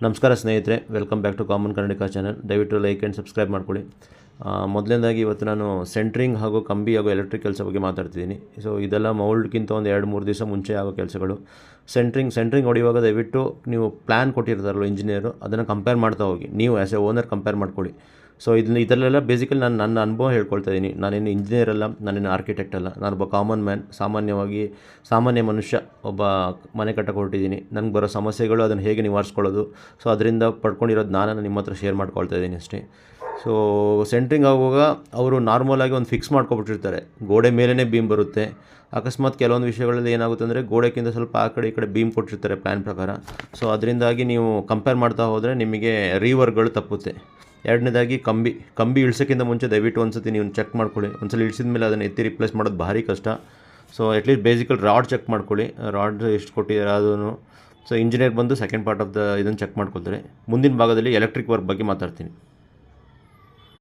ನಮಸ್ಕಾರ ಸ್ನೇಹಿತರೆ, welcome back to common Kannadiga channel. ದಯವಿಟ್ಟು ಲೈಕ್ ಆ್ಯಂಡ್ ಸಬ್ಸ್ಕ್ರೈಬ್ ಮಾಡ್ಕೊಳ್ಳಿ. ಮೊದಲನೇದಾಗಿ ಇವತ್ತು ನಾನು ಸೆಂಟ್ರಿಂಗ್ ಹಾಗೂ ಕಂಬಿ ಹಾಗೂ ಎಲೆಕ್ಟ್ರಿಕ್ ಕೆಲಸ ಬಗ್ಗೆ ಮಾತಾಡ್ತಿದ್ದೀನಿ. ಸೊ ಇದೆಲ್ಲ ಮೌಲ್ಡ್ಗಿಂತ ಒಂದು 2-3 ದಿವಸ ಮುಂಚೆ ಆಗೋ ಕೆಲಸಗಳು. ಸೆಂಟ್ರಿಂಗ್ ಹೊಡೆಯುವಾಗ ದಯವಿಟ್ಟು ನೀವು ಪ್ಲ್ಯಾನ್ ಕೊಟ್ಟಿರ್ತಾರಲ್ಲ ಇಂಜಿನಿಯರು, ಅದನ್ನು ಕಂಪೇರ್ ಮಾಡ್ತಾ ಹೋಗಿ. ನೀವು ಆ್ಯಸ್ ಎ ಓನರ್ ಕಂಪೇರ್ ಮಾಡ್ಕೊಳ್ಳಿ. ಸೊ ಇದರಲ್ಲೆಲ್ಲ ಬೇಸಿಕಲಿ ನಾನು ನನ್ನ ಅನುಭವ ಹೇಳ್ಕೊಳ್ತಾ ಇದ್ದೀನಿ. ನಾನೇನು ಇಂಜಿನಿಯರ್ ಅಲ್ಲ, ನಾನೇನು ಆರ್ಕಿಟೆಕ್ಟ್ ಅಲ್ಲ, ನಾನೊಬ್ಬ ಕಾಮನ್ ಮ್ಯಾನ್, ಸಾಮಾನ್ಯ ಮನುಷ್ಯ. ಒಬ್ಬ ಮನೆ ಕಟ್ಟಕ್ಕೆ ಹೊರಟಿದ್ದೀನಿ. ನನಗೆ ಬರೋ ಸಮಸ್ಯೆಗಳು, ಅದನ್ನು ಹೇಗೆ ನಿವಾರಿಸ್ಕೊಳ್ಳೋದು, ಸೊ ಅದರಿಂದ ಪಡ್ಕೊಂಡಿರೋ ಜ್ಞಾನನ ನಿಮ್ಮ ಹತ್ರ ಶೇರ್ ಮಾಡ್ಕೊಳ್ತಾ ಇದ್ದೀನಿ ಅಷ್ಟೇ. ಸೊ ಸೆಂಟ್ರಿಂಗ್ ಆಗುವಾಗ ಅವರು ನಾರ್ಮಲಾಗಿ ಒಂದು ಫಿಕ್ಸ್ ಮಾಡ್ಕೊಬಿಟ್ಟಿರ್ತಾರೆ. ಗೋಡೆ ಮೇಲೇ ಬೀಮ್ ಬರುತ್ತೆ. ಅಕಸ್ಮಾತ್ ಕೆಲವೊಂದು ವಿಷಯಗಳಲ್ಲಿ ಏನಾಗುತ್ತೆ ಅಂದರೆ ಗೋಡೆಗಿಂತ ಸ್ವಲ್ಪ ಆ ಕಡೆ ಈ ಕಡೆ ಬೀಮ್ ಕೊಟ್ಟಿರ್ತಾರೆ ಪ್ಲ್ಯಾನ್ ಪ್ರಕಾರ. ಸೊ ಅದರಿಂದಾಗಿ ನೀವು ಕಂಪೇರ್ ಮಾಡ್ತಾ ಹೋದರೆ ನಿಮಗೆ ರೀವರ್ಕ್ಗಳು ತಪ್ಪುತ್ತೆ. ಎರಡನೇದಾಗಿ ಕಂಬಿ ಇಳಿಸೋಕ್ಕಿಂತ ಮುಂಚೆ ದಯವಿಟ್ಟು ಒಂದು ಸತಿ ನೀವು ಚೆಕ್ ಮಾಡ್ಕೊಳ್ಳಿ. ಒಂದು ಸಲ ಇಳಿಸಿದ ಮೇಲೆ ಅದನ್ನು ಎತ್ತಿ ರಿಪ್ಲೇಸ್ ಮಾಡೋದು ಭಾರಿ ಕಷ್ಟ. ಸೊ ಅಟ್ಲೀಸ್ಟ್ ಬೇಸಿಕಲ್ ರಾಡ್ ಚೆಕ್ ಮಾಡ್ಕೊಳ್ಳಿ. ರಾಡ್ ಎಷ್ಟು ಕೊಟ್ಟಿದ್ದಾರೆ ಅದನ್ನು. ಸೊ ಇಂಜಿನಿಯರ್ ಬಂದು ಸೆಕೆಂಡ್ ಪಾರ್ಟ್ ಆಫ್ ಇದನ್ನು ಚೆಕ್ ಮಾಡ್ಕೊಳ್ತಾರೆ. ಮುಂದಿನ ಭಾಗದಲ್ಲಿ ಎಲೆಕ್ಟ್ರಿಕ್ ವರ್ಕ್ ಬಗ್ಗೆ ಮಾತಾಡ್ತೀನಿ.